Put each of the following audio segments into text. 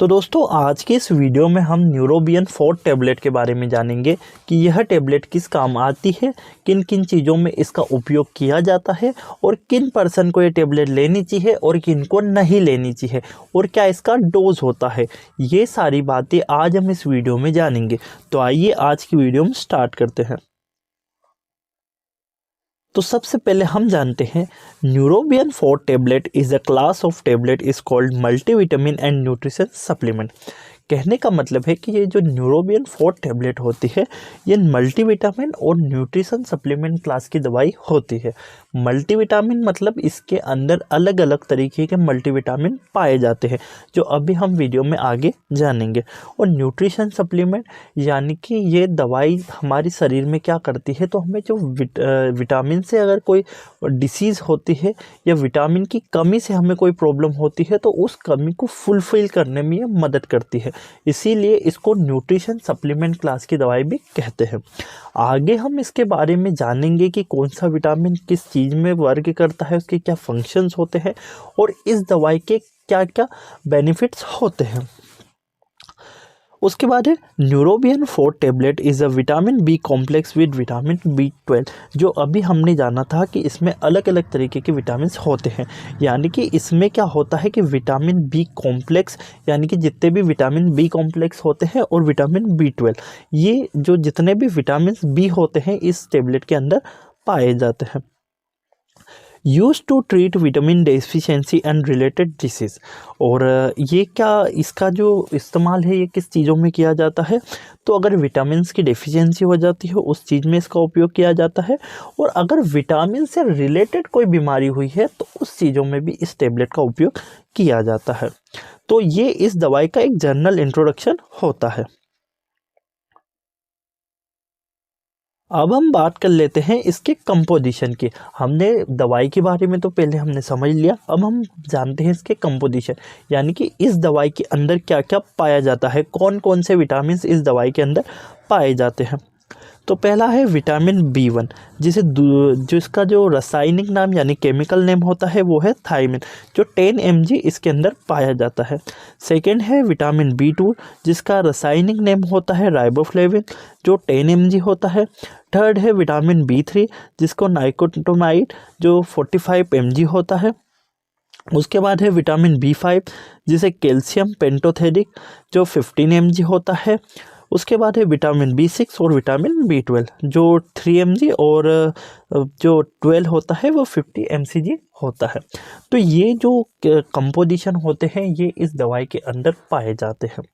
तो दोस्तों आज के इस वीडियो में हम न्यूरोबियन 4 टैबलेट के बारे में जानेंगे कि यह टैबलेट किस काम आती है, किन किन चीज़ों में इसका उपयोग किया जाता है और किन पर्सन को ये टैबलेट लेनी चाहिए और किन को नहीं लेनी चाहिए और क्या इसका डोज होता है। ये सारी बातें आज हम इस वीडियो में जानेंगे। तो आइए आज की वीडियो में स्टार्ट करते हैं। तो सबसे पहले हम जानते हैं Neurobion 4 tablet is a class of tablet is called multivitamin and nutrition supplement. कहने का मतलब है कि ये जो न्यूरोबियन 4 टैबलेट होती है ये मल्टीविटामिन और न्यूट्रिशन सप्लीमेंट क्लास की दवाई होती है। मल्टीविटामिन मतलब इसके अंदर अलग अलग तरीके के मल्टीविटामिन पाए जाते हैं जो अभी हम वीडियो में आगे जानेंगे। और न्यूट्रिशन सप्लीमेंट यानी कि ये दवाई हमारे शरीर में क्या करती है, तो हमें जो विटामिन से अगर कोई डिसीज़ होती है या विटामिन की कमी से हमें कोई प्रॉब्लम होती है तो उस कमी को फुलफ़िल करने में ये मदद करती है। इसीलिए इसको न्यूट्रिशन सप्लीमेंट क्लास की दवाई भी कहते हैं। आगे हम इसके बारे में जानेंगे कि कौन सा विटामिन किस चीज़ में वर्क करता है, उसके क्या फंक्शंस होते हैं और इस दवाई के क्या क्या बेनिफिट्स होते हैं। उसके बाद है Neurobion 4 tablet is a vitamin B complex with vitamin B12। जो अभी हमने जाना था कि इसमें अलग अलग तरीके के विटामिन होते हैं, यानी कि इसमें क्या होता है कि विटामिन बी कॉम्प्लेक्स यानी कि जितने भी विटामिन बी कॉम्प्लेक्स होते हैं और विटामिन B12 ये जो जितने भी विटामिन बी होते हैं इस टैबलेट के अंदर पाए जाते हैं। Use to treat vitamin deficiency and related disease. और ये क्या इसका जो इस्तेमाल है ये किस चीज़ों में किया जाता है, तो अगर विटामिन की डेफिशिएंसी हो जाती है उस चीज़ में इसका उपयोग किया जाता है। और अगर विटामिन से रिलेटेड कोई बीमारी हुई है तो उस चीज़ों में भी इस टैबलेट का उपयोग किया जाता है। तो ये इस दवाई का एक जनरल इंट्रोडक्शन होता है। अब हम बात कर लेते हैं इसके कंपोजिशन की। हमने दवाई के बारे में तो पहले हमने समझ लिया, अब हम जानते हैं इसके कंपोजिशन यानी कि इस दवाई के अंदर क्या क्या पाया जाता है, कौन कौन से विटामिन इस दवाई के अंदर पाए जाते हैं। तो पहला है विटामिन B1 जो इसका जो रासायनिक नाम यानी केमिकल नेम होता है वो है थायमिन, जो 10 mg इसके अंदर पाया जाता है। सेकेंड है विटामिन B2 जिसका रासायनिक नेम होता है राइबोफ्लेविन, जो 10 mg होता है। थर्ड है विटामिन B3 जिसको नाइकोटिनामाइड जो 45 mg होता है। उसके बाद है विटामिन B5 जिसे कैल्शियम पेंटोथेरिक जो 15 mg होता है। उसके बाद है विटामिन B6 और विटामिन B12 जो 3 mg और जो 12 होता है वो 50 mcg होता है। तो ये जो कंपोजिशन होते हैं ये इस दवाई के अंदर पाए जाते हैं।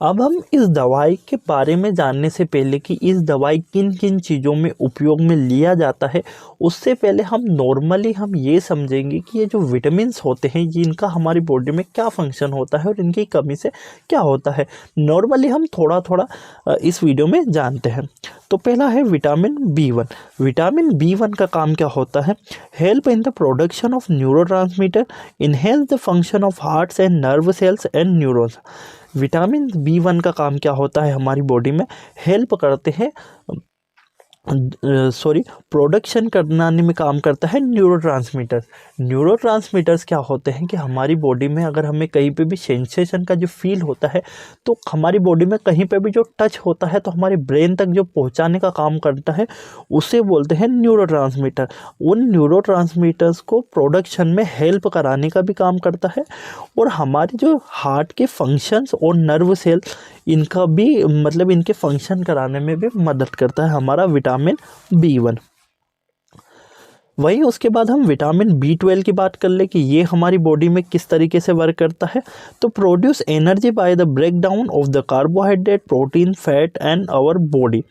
अब हम इस दवाई के बारे में जानने से पहले कि इस दवाई किन किन चीज़ों में उपयोग में लिया जाता है, उससे पहले हम नॉर्मली हम ये समझेंगे कि ये जो विटामिन्स होते हैं ये इनका हमारी बॉडी में क्या फंक्शन होता है और इनकी कमी से क्या होता है। नॉर्मली हम थोड़ा थोड़ा इस वीडियो में जानते हैं। तो पहला है विटामिन B1। विटामिन B1 का काम क्या होता है, help in the production of neurotransmitter, enhance the function of hearts and nerve cells and neurons. Vitamin B1 का काम क्या होता है, हमारी बॉडी में हेल्प करते हैं प्रोडक्शन कराने में काम करता है न्यूरोट्रांसमीटर्स। न्यूरोट्रांसमीटर्स क्या होते हैं कि हमारी बॉडी में अगर हमें कहीं पे भी सेंसेशन का जो फील होता है तो हमारी बॉडी में कहीं पे भी जो टच होता है तो हमारे ब्रेन तक जो पहुंचाने का काम करता है उसे बोलते हैं न्यूरोट्रांसमीटर। उन न्यूरोट्रांसमीटर्स को प्रोडक्शन में हेल्प कराने का भी काम करता है और हमारे जो हार्ट के फंक्शंस और नर्व सेल इनका भी मतलब इनके फंक्शन कराने में भी मदद करता है हमारा विटामिन B1। वहीं उसके बाद हम विटामिन B12 की बात कर ले कि ये हमारी बॉडी में किस तरीके से वर्क करता है। तो produce energy by the break down of the carbohydrate protein fat and our body.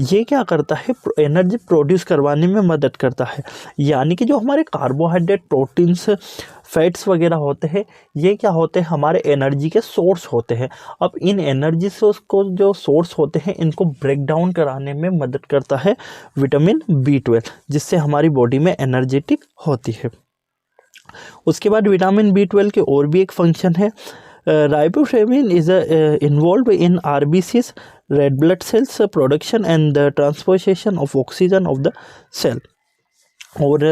ये क्या करता है, एनर्जी प्रोड्यूस करवाने में मदद करता है, यानी कि जो हमारे कार्बोहाइड्रेट प्रोटीन्स फैट्स वगैरह होते हैं ये क्या होते हैं, हमारे एनर्जी के सोर्स होते हैं। अब इन एनर्जी सोर्स को जो सोर्स होते हैं इनको ब्रेक डाउन कराने में मदद करता है विटामिन B12, जिससे हमारी बॉडी में एनर्जेटिक होती है। उसके बाद विटामिन B12 के और भी एक फंक्शन है। Riboflavin is involve in RBCs red blood cells production and the transportation of oxygen of the cell. और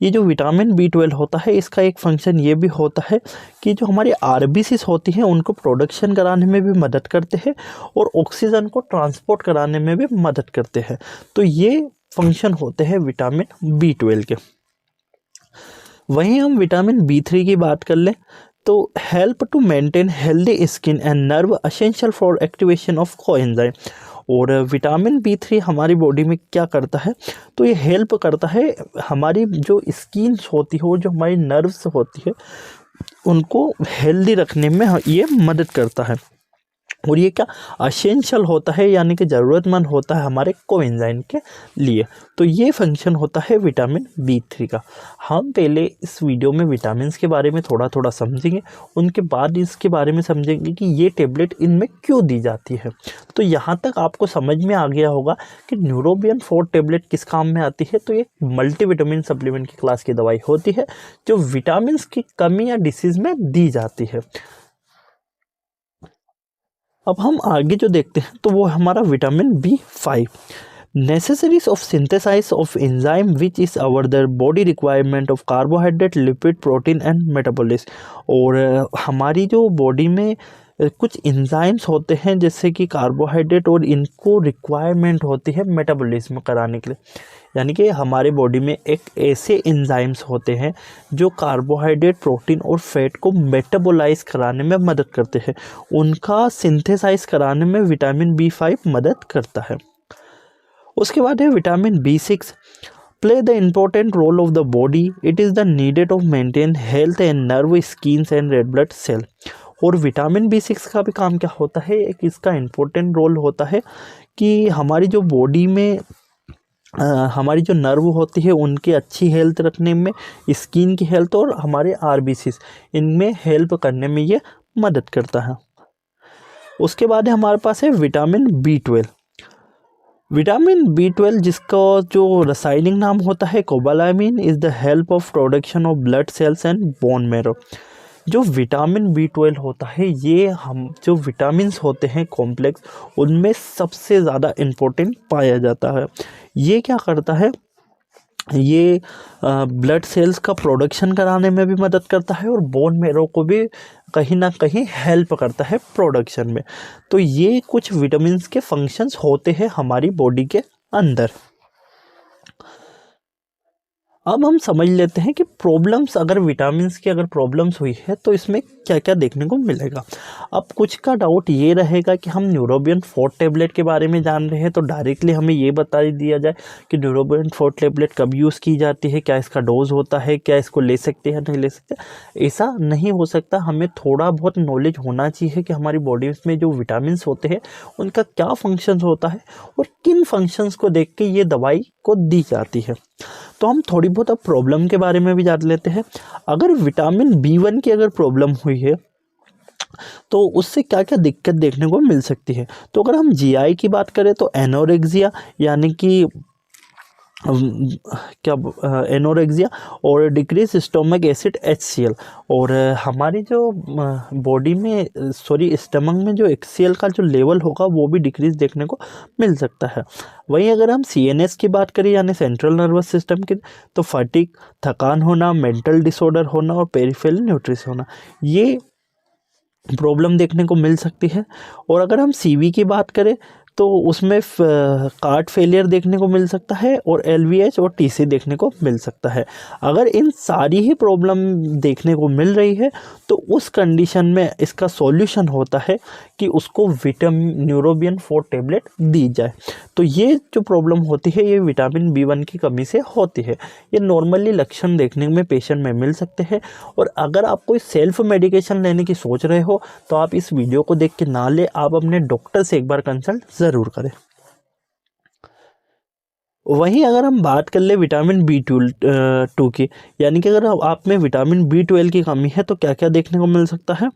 ये जो विटामिन B12 होता है, इसका एक फंक्शन ये भी होता है कि जो हमारी RBCs होती हैं उनको प्रोडक्शन कराने में भी मदद करते हैं और ऑक्सीजन को ट्रांसपोर्ट कराने में भी मदद करते हैं। तो ये फंक्शन होते हैं विटामिन B12 के। वहीं हम विटामिन B3 की बात कर लें तो help to maintain healthy skin and nerve essential for activation of coenzyme. और विटामिन B3 हमारी बॉडी में क्या करता है, तो ये हेल्प करता है हमारी जो स्किन्स होती है और जो हमारी नर्व्स होती है उनको हेल्दी रखने में ये मदद करता है। और ये क्या असेंशियल होता है, यानी कि ज़रूरतमंद होता है हमारे कोएंजाइम के लिए। तो ये फंक्शन होता है विटामिन B3 का। हम पहले इस वीडियो में विटामिन्स के बारे में थोड़ा थोड़ा समझेंगे, उनके बाद इसके बारे में समझेंगे कि ये टेबलेट इनमें क्यों दी जाती है। तो यहाँ तक आपको समझ में आ गया होगा कि न्यूरोबियन 4 टेबलेट किस काम में आती है। तो ये मल्टीविटामिन सप्लीमेंट की क्लास की दवाई होती है जो विटामिन की कमी या डिसीज़ में दी जाती है। अब हम आगे जो देखते हैं तो वो हमारा vitamin B5 necessaries of synthesize of enzyme which is our the body requirement of carbohydrate lipid protein and metabolism. और हमारी जो बॉडी में कुछ एंजाइम्स होते हैं जैसे कि कार्बोहाइड्रेट, और इनको रिक्वायरमेंट होती है मेटाबॉलिज्म कराने के लिए। यानी कि हमारे बॉडी में एक ऐसे एंजाइम्स होते हैं जो कार्बोहाइड्रेट, प्रोटीन और फैट को मेटाबोलाइज कराने में मदद करते हैं। उनका सिंथेसाइज कराने में विटामिन B5 मदद करता है। उसके बाद है vitamin B6 play the important role of the body. It is the needed of maintain health and nerve skins and red blood cell. और विटामिन B6 का भी काम क्या होता है, एक इसका इम्पोर्टेंट रोल होता है कि हमारी जो बॉडी में हमारी जो नर्व होती है उनकी अच्छी हेल्थ रखने में, स्किन की हेल्थ और हमारे RBCs इनमें हेल्प करने में ये मदद करता है। उसके बाद है हमारे पास है विटामिन B12। विटामिन B12 जिसका जो रासायनिक नाम होता है cobalamin is the help of production of blood cells and bone marrow. जो विटामिन B12 होता है ये हम जो विटामिन्स होते हैं कॉम्प्लेक्स उनमें सबसे ज़्यादा इम्पोर्टेंट पाया जाता है। ये क्या करता है, ये ब्लड सेल्स का प्रोडक्शन कराने में भी मदद करता है और बोन मैरो को भी कहीं ना कहीं हेल्प करता है प्रोडक्शन में। तो ये कुछ विटामिन्स के फंक्शंस होते हैं हमारी बॉडी के अंदर। अब हम समझ लेते हैं कि प्रॉब्लम्स, अगर विटामिन्स की अगर प्रॉब्लम्स हुई है तो इसमें क्या क्या देखने को मिलेगा। अब कुछ का डाउट ये रहेगा कि हम न्यूरोबियन 4 टेबलेट के बारे में जान रहे हैं तो डायरेक्टली हमें ये बता दिया जाए कि न्यूरोबियन 4 टेबलेट कब यूज़ की जाती है, क्या इसका डोज होता है, क्या इसको ले सकते हैं नहीं ले सकते। ऐसा नहीं हो सकता। हमें थोड़ा बहुत नॉलेज होना चाहिए कि हमारी बॉडी में जो विटामिन्स होते हैं उनका क्या फंक्शंस होता है और किन फंक्शंस को देख के ये दवाई को दी जाती है। तो हम थोड़ी बहुत अब प्रॉब्लम के बारे में भी जान लेते हैं। अगर विटामिन B1 की अगर प्रॉब्लम हुई है तो उससे क्या क्या दिक्कत देखने को मिल सकती है। तो अगर हम GI की बात करें तो एनोरेक्सिया, यानी कि एनोरेक्सिया और डिक्रीज स्टोमक एसिड HCl। और हमारी जो बॉडी में स्टमक में जो HCl का जो लेवल होगा वो भी डिक्रीज देखने को मिल सकता है। वहीं अगर हम CNS की बात करें यानी सेंट्रल नर्वस सिस्टम की, तो फटीग, थकान होना, मेंटल डिसऑर्डर होना और पेरिफेरल न्यूट्रिस होना, ये प्रॉब्लम देखने को मिल सकती है। और अगर हम CV की बात करें तो उसमें कार्ट फेलियर देखने को मिल सकता है और LVH और TC देखने को मिल सकता है। अगर इन सारी ही प्रॉब्लम देखने को मिल रही है तो उस कंडीशन में इसका सॉल्यूशन होता है कि उसको विटामिन न्यूरोबियन 4 टेबलेट दी जाए। तो ये जो प्रॉब्लम होती है ये विटामिन B1 की कमी से होती है। ये नॉर्मली लक्षण देखने में पेशेंट में मिल सकते हैं। और अगर आप कोई सेल्फ मेडिकेशन लेने की सोच रहे हो तो आप इस वीडियो को देख के ना ले, आप अपने डॉक्टर से एक बार कंसल्ट ज़रूर करें। वहीं अगर हम बात कर ले विटामिन B2 की, यानी कि अगर आप में विटामिन B12 की कमी है तो क्या क्या देखने को मिल सकता है।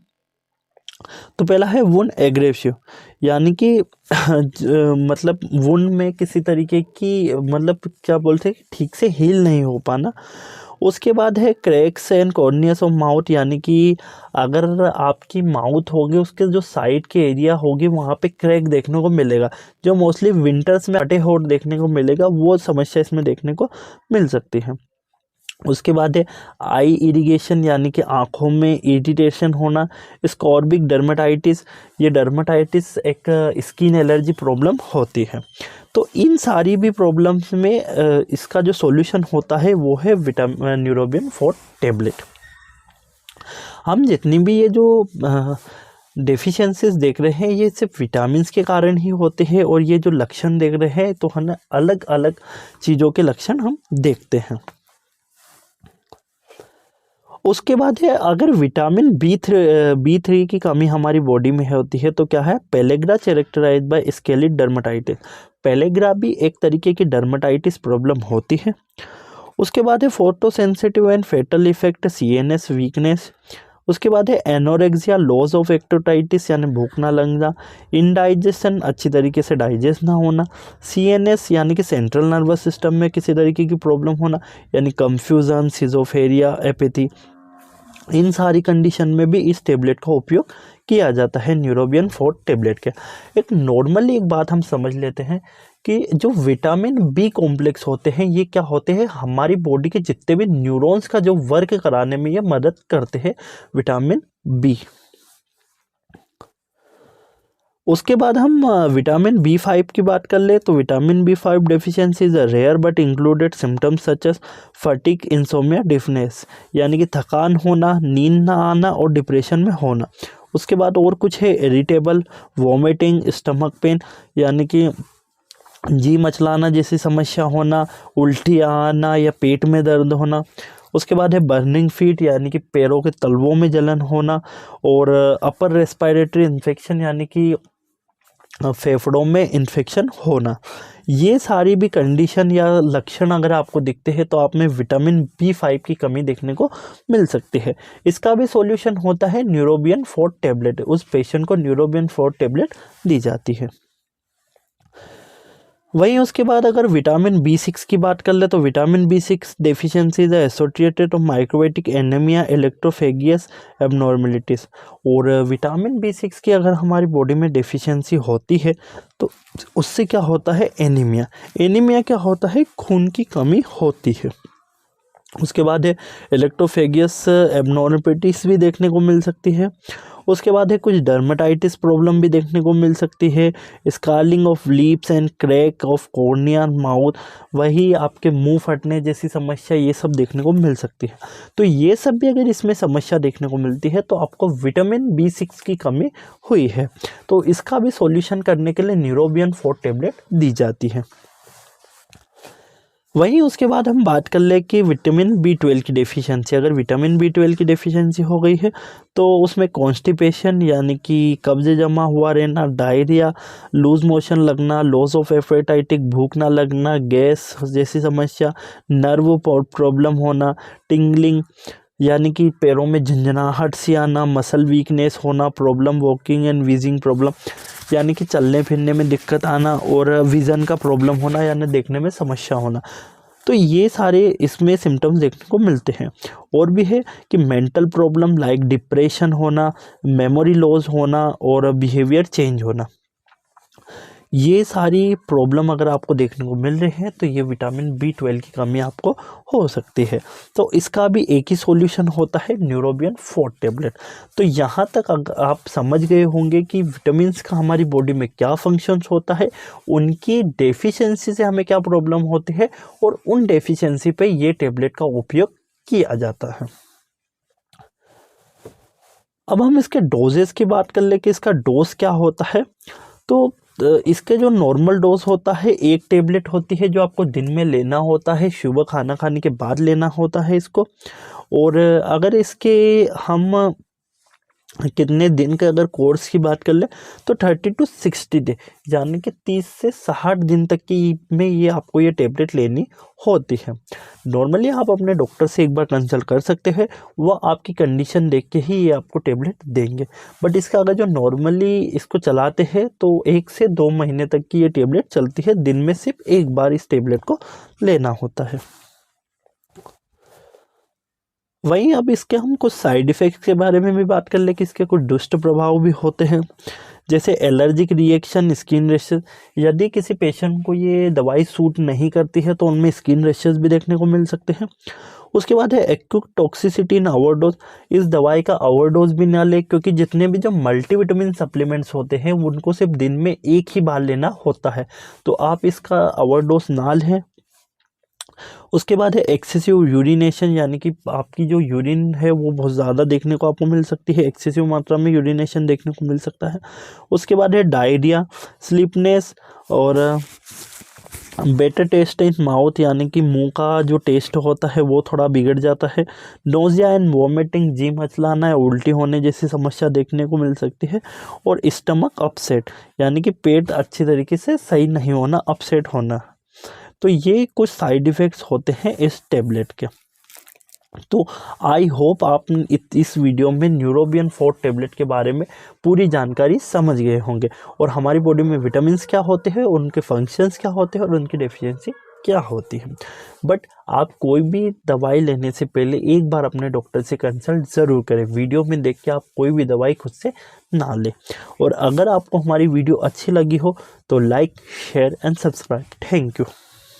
तो पहला है वुंड एग्रेसिव, यानी कि मतलब वुंड में किसी तरीके की मतलब क्या बोलते हैं ठीक से हील नहीं हो पाना। उसके बाद है क्रैक्स एंड कॉर्नियस ऑफ माउथ, यानी कि अगर आपकी माउथ होगी उसके जो साइड के एरिया होगी वहाँ पे क्रैक देखने को मिलेगा, जो मोस्टली विंटर्स में फटे होठ देखने को मिलेगा, वो समस्या इसमें देखने को मिल सकती है। उसके बाद है आई इरिगेशन यानी कि आँखों में इरिटेशन होना, स्कॉर्बिक डर्मेटाइटिस, ये डर्मेटाइटिस एक स्किन एलर्जी प्रॉब्लम होती है। तो इन सारी भी प्रॉब्लम्स में इसका जो सॉल्यूशन होता है वो है न्यूरोबियन 4 टैबलेट। हम जितनी भी ये जो डेफिशिएंसीज देख रहे हैं ये सिर्फ विटामिन्स के कारण ही होते हैं, और ये जो लक्षण देख रहे हैं तो हम अलग अलग चीज़ों के लक्षण हम देखते हैं। उसके बाद है अगर विटामिन बी थ्री की कमी हमारी बॉडी में होती है तो क्या है, pellagra characterized by scaly dermatitis. Pellagra भी एक तरीके की डर्मेटाइटिस प्रॉब्लम होती है। उसके बाद है photo sensitive and fetal effect, CNS weakness. उसके बाद है एनोरेक्सिया, लॉस ऑफ एक्टोटाइटिस यानी भूख ना लगना, इनडाइजेशन अच्छी तरीके से डाइजेस्ट ना होना, सीएनएस यानी कि सेंट्रल नर्वस सिस्टम में किसी तरीके की प्रॉब्लम होना यानी कंफ्यूजन, सिजोफेरिया, एपैथी। इन सारी कंडीशन में भी इस टेबलेट का उपयोग किया जाता है न्यूरोबियन 4 टेबलेट के। एक नॉर्मली एक बात हम समझ लेते हैं कि जो विटामिन बी कॉम्प्लेक्स होते हैं ये क्या होते हैं, हमारी बॉडी के जितने भी न्यूरॉन्स का जो वर्क कराने में ये मदद करते हैं, विटामिन बी। उसके बाद हम विटामिन बी5 की बात कर ले तो vitamin B five deficiency is a rare but included symptoms such as fatigue, insomnia, deafness यानी कि थकान होना, नींद ना आना और डिप्रेशन में होना। उसके बाद और कुछ है, इरिटेबल, वॉमिटिंग, स्टमक पेन यानी कि जी मचलाना जैसी समस्या होना, उल्टी आना या पेट में दर्द होना। उसके बाद है बर्निंग फीट यानी कि पैरों के तलवों में जलन होना, और अपर रेस्पिरेटरी इन्फेक्शन यानी कि फेफड़ों में इन्फेक्शन होना। ये सारी भी कंडीशन या लक्षण अगर आपको दिखते हैं तो आप में विटामिन बी5 की कमी देखने को मिल सकती है। इसका भी सॉल्यूशन होता है न्यूरोबियन 4 टैबलेट। उस पेशेंट को न्यूरोबियन 4 टैबलेट दी जाती है। वहीं उसके बाद अगर विटामिन बी6 की बात कर ले तो विटामिन बी6 deficiency is associated of microcytic anaemia, electrophysiologic abnormalities. और विटामिन बी6 की अगर हमारी बॉडी में डेफिशिएंसी होती है तो उससे क्या होता है, एनीमिया। एनीमिया क्या होता है, खून की कमी होती है। उसके बाद है इलेक्ट्रोफेगियस एबनॉर्मेलिटीज भी देखने को मिल सकती है। उसके बाद है कुछ डर्मेटाइटिस प्रॉब्लम भी देखने को मिल सकती है, scaling of lips and crack of cornea mouth, वही आपके मुंह फटने जैसी समस्या, ये सब देखने को मिल सकती है। तो ये सब भी अगर इसमें समस्या देखने को मिलती है तो आपको विटामिन बी6 की कमी हुई है। तो इसका भी सॉल्यूशन करने के लिए न्यूरोबियन 4 टैबलेट दी जाती है। वहीं उसके बाद हम बात कर ले कि विटामिन बी12 की डेफिशिएंसी। अगर विटामिन बी12 की डेफिशिएंसी हो गई है तो उसमें कॉन्स्टिपेशन यानी कि कब्ज जमा हुआ रहना, डायरिया, लूज मोशन लगना, लॉस ऑफ एपेटाइटिक, भूख ना लगना, गैस जैसी समस्या, नर्व प्रॉब्लम होना, टिंगलिंग यानी कि पैरों में झंझनाहट सी आना, मसल वीकनेस होना, problem walking and wheezing problem यानी कि चलने फिरने में दिक्कत आना, और विज़न का प्रॉब्लम होना यानी देखने में समस्या होना। तो ये सारे इसमें सिम्टम्स देखने को मिलते हैं। और भी है कि मेंटल प्रॉब्लम लाइक डिप्रेशन होना, मेमोरी लॉस होना और बिहेवियर चेंज होना। ये सारी प्रॉब्लम अगर आपको देखने को मिल रहे हैं तो ये विटामिन बी12 की कमी आपको हो सकती है। तो इसका भी एक ही सॉल्यूशन होता है, न्यूरोबियन 4 टैबलेट। तो यहाँ तक आप समझ गए होंगे कि विटामिन्स का हमारी बॉडी में क्या फंक्शंस होता है, उनकी डेफिशिएंसी से हमें क्या प्रॉब्लम होती है, और उन डेफिशिएंसी पे ये टैबलेट का उपयोग किया जाता है। अब हम इसके डोजेस की बात कर ले कि इसका डोज क्या होता है। तो इसके जो नॉर्मल डोज होता है, एक टेबलेट होती है जो आपको दिन में लेना होता है, सुबह खाना खाने के बाद लेना होता है इसको। और अगर इसके हम कितने दिन के अगर कोर्स की बात कर ले तो 30 to 60 डे यानी कि 30 से 60 दिन तक की में ये आपको ये टेबलेट लेनी होती है। नॉर्मली आप अपने डॉक्टर से एक बार कंसल्ट कर सकते हैं, वह आपकी कंडीशन देख के ही ये आपको टेबलेट देंगे। बट इसका अगर जो नॉर्मली इसको चलाते हैं तो 1 से 2 महीने तक की ये टेबलेट चलती है, दिन में सिर्फ एक बार इस टेबलेट को लेना होता है। वहीं अब इसके हम कुछ साइड इफ़ेक्ट्स के बारे में भी बात कर ले कि इसके कुछ दुष्ट प्रभाव भी होते हैं, जैसे एलर्जिक रिएक्शन, स्किन रैशेस। यदि किसी पेशेंट को ये दवाई सूट नहीं करती है तो उनमें स्किन रैशेस भी देखने को मिल सकते हैं। उसके बाद है एक्यूट टॉक्सिसिटी इन ओवरडोज। इस दवाई का ओवरडोज भी ना ले, क्योंकि जितने भी जो मल्टीविटामिन सप्लीमेंट्स होते हैं उनको सिर्फ दिन में एक ही बार लेना होता है, तो आप इसका ओवरडोज ना लें। उसके बाद है एक्सेसिव यूरिनेशन, यानी कि आपकी जो यूरिन है वो बहुत ज़्यादा देखने को आपको मिल सकती है, एक्सेसिव मात्रा में यूरिनेशन देखने को मिल सकता है। उसके बाद है डायरिया, स्लीपनेस और बेटर टेस्ट इन माउथ, यानी कि मुंह का जो टेस्ट होता है वो थोड़ा बिगड़ जाता है। नोजिया एंड वॉमिटिंग, जी मचलाना है, उल्टी होने जैसी समस्या देखने को मिल सकती है। और स्टमक अपसेट, यानी कि पेट अच्छी तरीके से सही नहीं होना, अपसेट होना। तो ये कुछ साइड इफ़ेक्ट्स होते हैं इस टेबलेट के। तो आई होप आप इस वीडियो में न्यूरोबियन 4 टेबलेट के बारे में पूरी जानकारी समझ गए होंगे, और हमारी बॉडी में विटामिन्स क्या होते हैं, उनके फंक्शंस क्या होते हैं और उनकी डेफिशिएंसी क्या होती है। बट आप कोई भी दवाई लेने से पहले एक बार अपने डॉक्टर से कंसल्ट ज़रूर करें। वीडियो में देख के आप कोई भी दवाई खुद से ना लें। और अगर आपको हमारी वीडियो अच्छी लगी हो तो like, share and subscribe. Thank you.